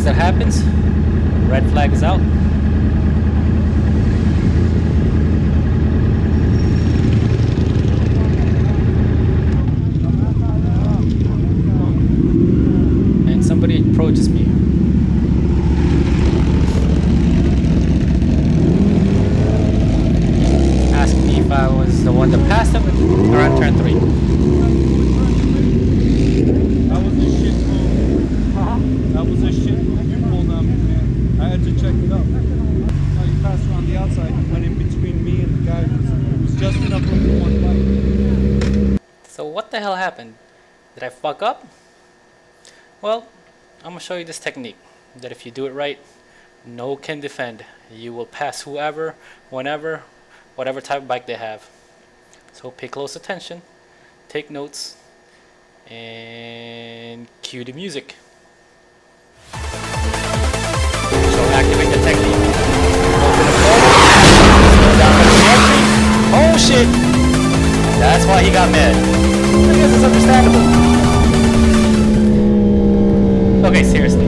that happens, red flag is out. And somebody approaches me. Asking me if I was the one that passed him around turn 3. That was a shit move. That was a shit move you pulled on me, man. I had to check it up. No, you passed around the outside. You went in between me and the guy. It was just enough room for one bike. So what the hell happened? Did I fuck up? Well, I'm gonna show you this technique that if you do it right, no one can defend. You will pass whoever, whenever, whatever type of bike they have. So pay close attention, take notes, and cue the music. So activate the technique. Open the forward, slow down for the entry. Oh shit! That's why he got mad. I guess it's understandable. Okay, seriously.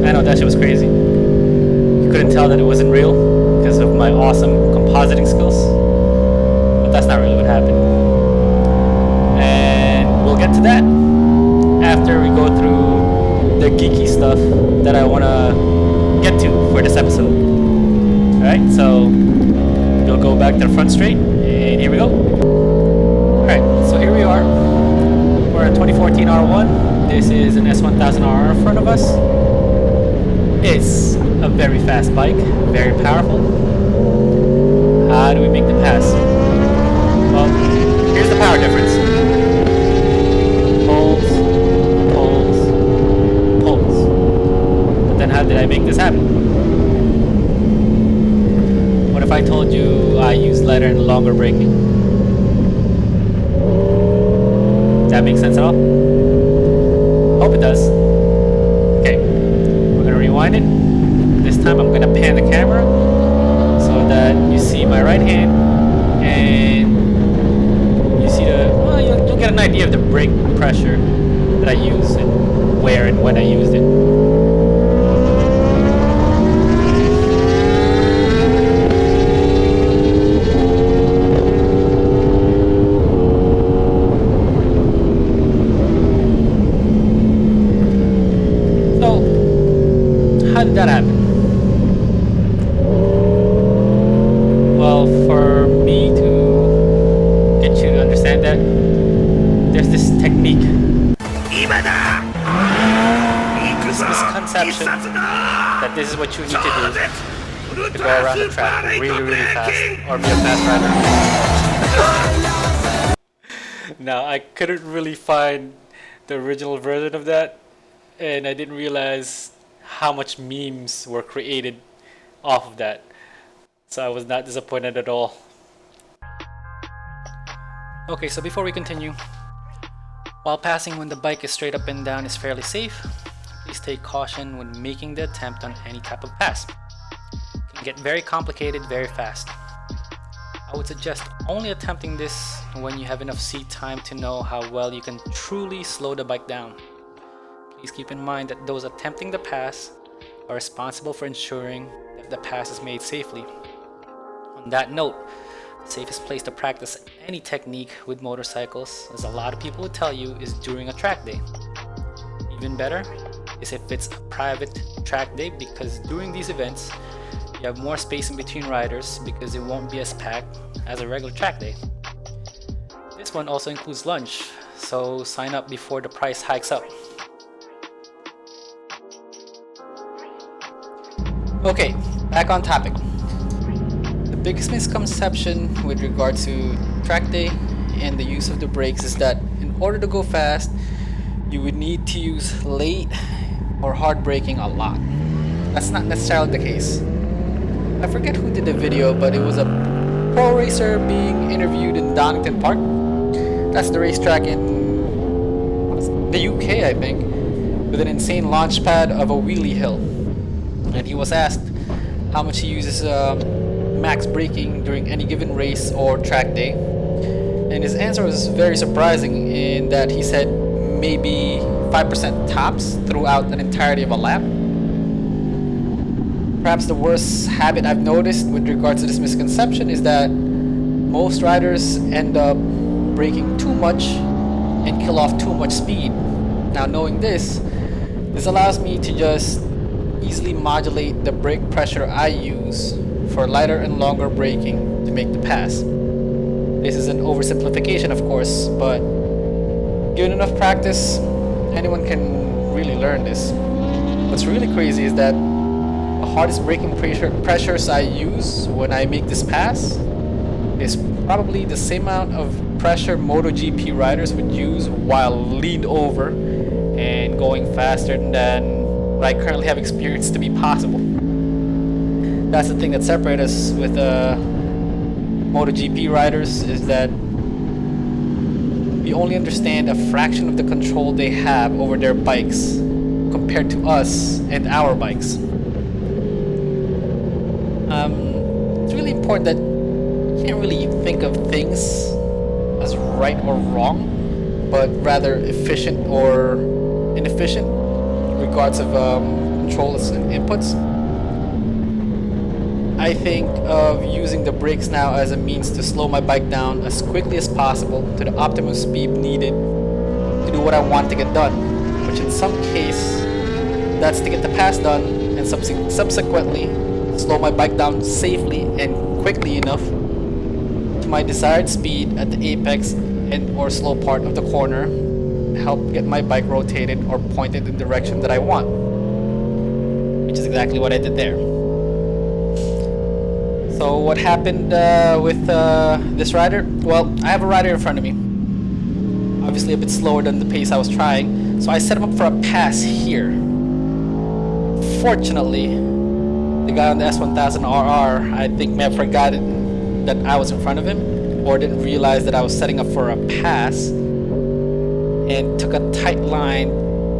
I know that shit was crazy. You couldn't tell that it wasn't real because of my awesome compositing skills. But that's not really what happened. And we'll get to that after we go through the geeky stuff that I want to get to for this episode. Alright, so we'll go back to the front straight, and here we go. Alright, so here we are. We're a 2014 R1. This is an S1000RR in front of us. It's a very fast bike, very powerful. How do we make the pass? Well, here's the power difference. Pulls, pulls, pulls. But then how did I make this happen? What if I told you I use lighter and longer braking? Does that make sense at all? Hope it does. Okay, we're gonna rewind it. This time I'm gonna pan the camera so that you see my right hand and you see well, you'll get an idea of the brake pressure that I use and where and when I used it. How did that happen? Well, for me to get you to understand that, there's this technique. This misconception that this is what you need to do to go around the track really, really fast or be a fast rider. Now, I couldn't really find the original version of that, and I didn't realize how much memes were created off of that. So I was not disappointed at all. Okay, so before we continue, while passing when the bike is straight up and down is fairly safe, please take caution when making the attempt on any type of pass. It can get very complicated very fast. I would suggest only attempting this when you have enough seat time to know how well you can truly slow the bike down. Please keep in mind that those attempting the pass are responsible for ensuring that the pass is made safely. On that note, the safest place to practice any technique with motorcycles, as a lot of people will tell you, is during a track day. Even better is if it's a private track day, because during these events, you have more space in between riders because it won't be as packed as a regular track day. This one also includes lunch, so sign up before the price hikes up. Okay, back on topic. The biggest misconception with regard to track day and the use of the brakes is that in order to go fast, you would need to use late or hard braking a lot. That's not necessarily the case. I forget who did the video, but it was a pro racer being interviewed in Donington Park. That's the racetrack in the UK, I think, with an insane launch pad of a wheelie hill. And he was asked how much he uses max braking during any given race or track day. And his answer was very surprising in that he said maybe 5% tops throughout an entirety of a lap. Perhaps the worst habit I've noticed with regards to this misconception is that most riders end up braking too much and kill off too much speed. Now, knowing this allows me to just easily modulate the brake pressure I use for lighter and longer braking to make the pass. This is an oversimplification, of course, but given enough practice, anyone can really learn this. What's really crazy is that the hardest braking pressures I use when I make this pass is probably the same amount of pressure MotoGP riders would use while leaned over and going faster than what I currently have experienced to be possible. That's the thing that separates us with MotoGP riders, is that we only understand a fraction of the control they have over their bikes compared to us and our bikes. It's really important that you can't really think of things as right or wrong, but rather efficient or inefficient in regards of controls and inputs. I think of using the brakes now as a means to slow my bike down as quickly as possible to the optimum speed needed to do what I want to get done, which in some case that's to get the pass done and subsequently slow my bike down safely and quickly enough to my desired speed at the apex and or slow part of the corner to help get my bike rotated or pointed in the direction that I want, which is exactly what I did there. So what happened with this rider? Well, I have a rider in front of me, obviously a bit slower than the pace I was trying, so I set him up for a pass here. Fortunately, the guy on the S1000RR, I think, may have forgotten that I was in front of him, or didn't realize that I was setting up for a pass, and took a tight line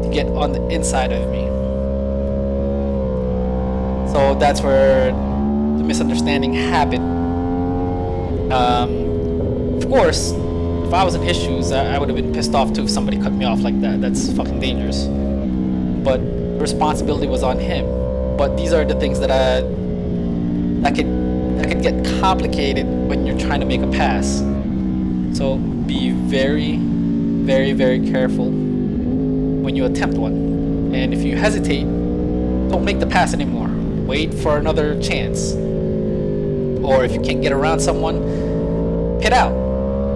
to get on the inside of me. So that's where the misunderstanding happened. Of course, if I was in his shoes, I would have been pissed off too if somebody cut me off like that. That's fucking dangerous. But the responsibility was on him. But these are the things that could get complicated when you're trying to make a pass. So be very, very, very careful when you attempt one. And if you hesitate, don't make the pass anymore. Wait for another chance. Or if you can't get around someone, pit out.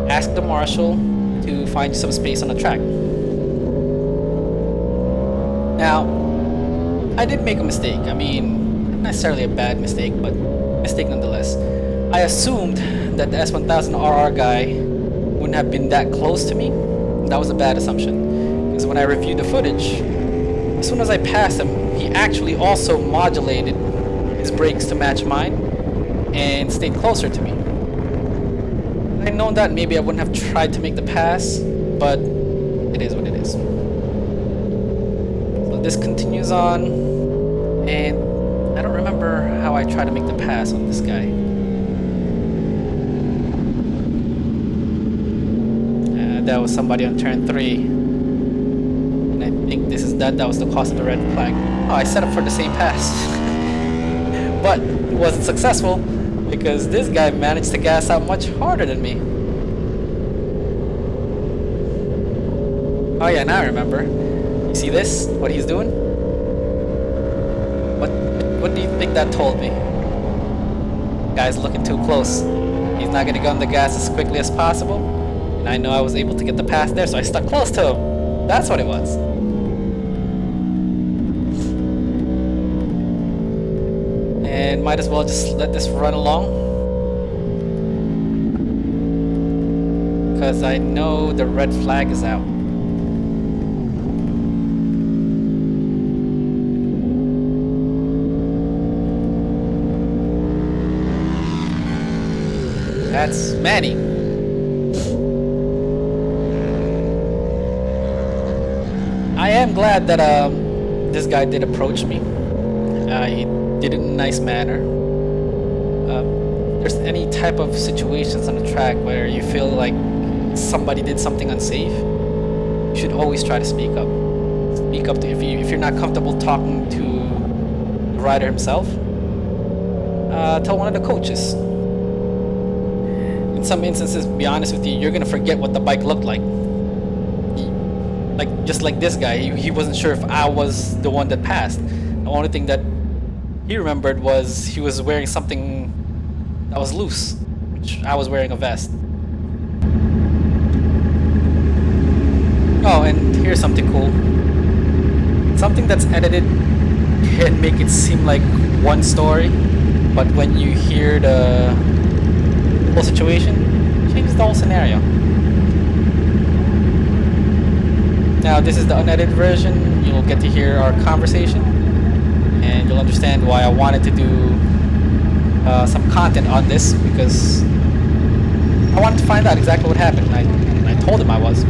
Ask the marshal to find you some space on the track. Now, I did make a mistake. I mean, not necessarily a bad mistake, but mistake nonetheless. I assumed that the S1000RR guy wouldn't have been that close to me. That was a bad assumption, because when I reviewed the footage, as soon as I passed him, he actually also modulated his brakes to match mine and stayed closer to me. If I'd known that, maybe I wouldn't have tried to make the pass, but it is what it is. So this continues on, and I don't remember how I tried to make the pass on this guy. That was somebody on turn 3. And I think that was the cause of the red flag. Oh, I set up for the same pass. But it wasn't successful because this guy managed to gas out much harder than me. Oh yeah, now I remember. You see this? What he's doing? What do you think that told me? Guy's looking too close. He's not gonna get on the gas as quickly as possible. And I know I was able to get the pass there, so I stuck close to him. That's what it was. And might as well just let this run along, because I know the red flag is out. That's Manny. I am glad that this guy did approach me. He did it in a nice manner. If there's any type of situations on the track where you feel like somebody did something unsafe, you should always try to speak up. speak up to if you're not comfortable talking to the rider himself. Tell one of the coaches. In some instances, to be honest with you, you're gonna forget what the bike looked like. Just like this guy, he wasn't sure if I was the one that passed. The only thing that he remembered was he was wearing something that was loose, which I was wearing a vest. Oh, and here's something cool. Something that's edited can make it seem like one story, but when you hear the whole situation, it changes the whole scenario. Now, this is the unedited version. You'll get to hear our conversation, and you'll understand why I wanted to do some content on this, because I wanted to find out exactly what happened. I told him I was.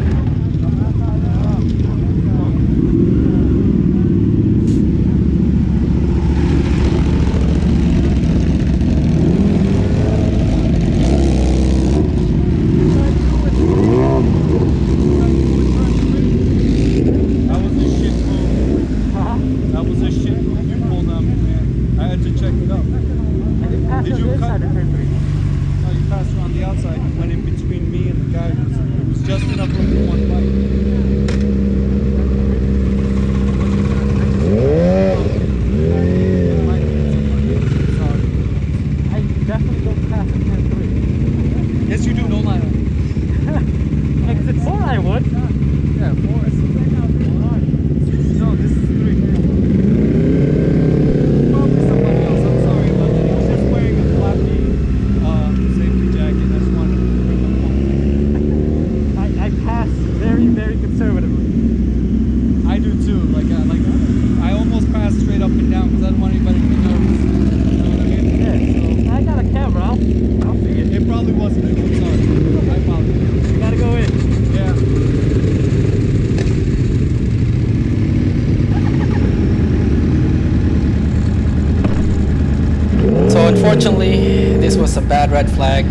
Unfortunately, this was a bad red flag.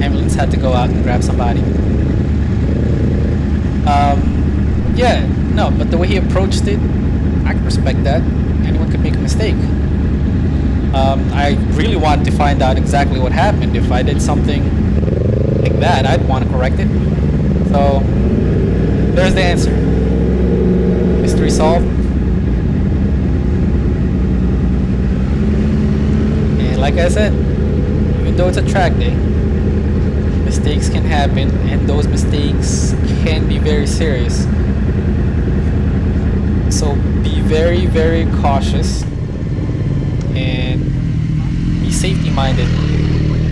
Ambulance had to go out and grab somebody. Yeah, no, but the way he approached it, I can respect that. Anyone could make a mistake. I really wanted to find out exactly what happened. If I did something like that, I'd want to correct it. So, there's the answer. Mystery solved. Like I said, even though it's a track day, mistakes can happen, and those mistakes can be very serious. So be very, very cautious and be safety minded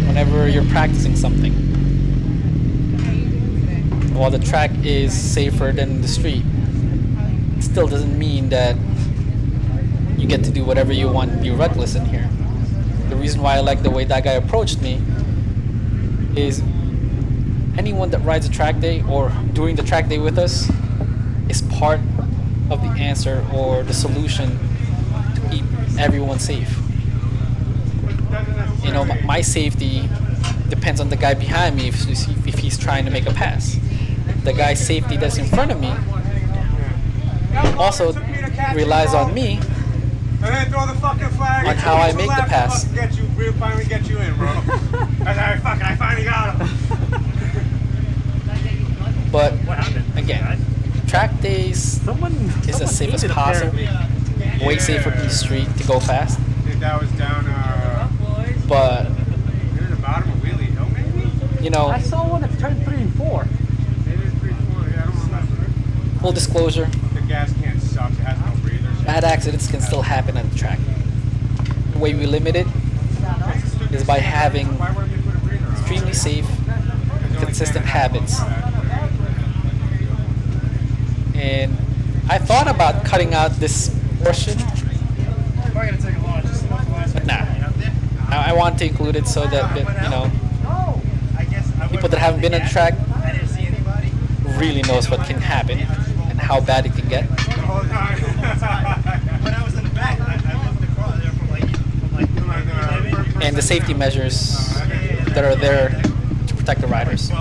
whenever you're practicing something. While the track is safer than the street, it still doesn't mean that you get to do whatever you want and be reckless in here. The reason why I like the way that guy approached me is anyone that rides a track day or doing the track day with us is part of the answer or the solution to keep everyone safe. You know, my safety depends on the guy behind me if he's trying to make a pass. The guy's safety that's in front of me also relies on me And then throw the fucking flag on how I make the pass. We'll finally get you in, bro. Alright, fuck it, I finally got him. But again, track days is as safe as possible. Way safer than the street to go fast. I think that was down, but near the bottom of Wheelie Hill, maybe? You know, I saw one at turn 3 and 4. Maybe it's 3 4, yeah, I don't remember. full disclosure, The gas can sucks, it has no breathers. bad accidents can still happen on the track. The way we limit it is by having extremely safe, consistent habits. And I thought about cutting out this portion, but nah. I want to include it so that, you know, people that haven't been on the track really knows what can happen and how bad it can get. And the safety measures that are there to protect the riders.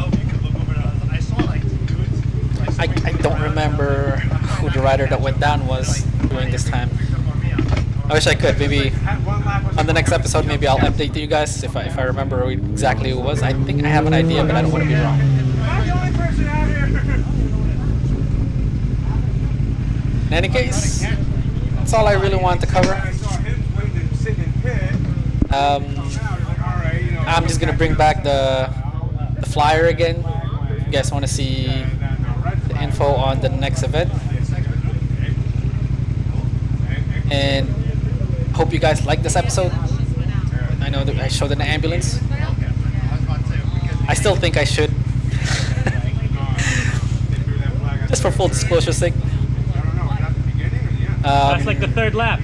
I don't remember who the rider that went down was during this time. I wish I could. Maybe on the next episode, maybe I'll update you guys if I remember exactly who it was. I think I have an idea, but I don't want to be wrong. I'm the only person out here. In any case, that's all I really wanted to cover. I saw him waiting, sitting in pit. I'm just gonna bring back the flyer again. If you guys want to see the info on the next event, and hope you guys like this episode. I know that I showed an ambulance. I still think I should, just for full disclosure's sake. That's like the third lap.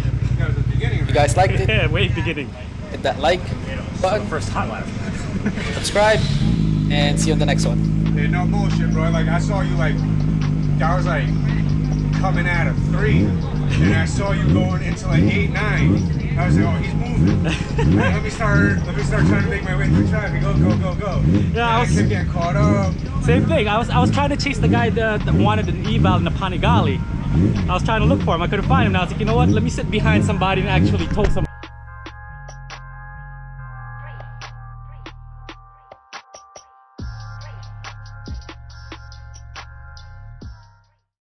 You guys liked it? Yeah, way beginning. Hit that like button, First hot lap. subscribe, and see you on the next one. Hey, no bullshit, bro. Like, I saw you, like, I was, like, coming out of 3, and I saw you going into, like, 8, 9. I was like, oh, he's moving. Right, let me start trying to make my way through traffic. Go, go, go, go. Yeah, I kept getting caught up. Same thing. I was trying to chase the guy that wanted an eval in the Panigale. I was trying to look for him. I couldn't find him. And I was like, you know what? Let me sit behind somebody and actually tow some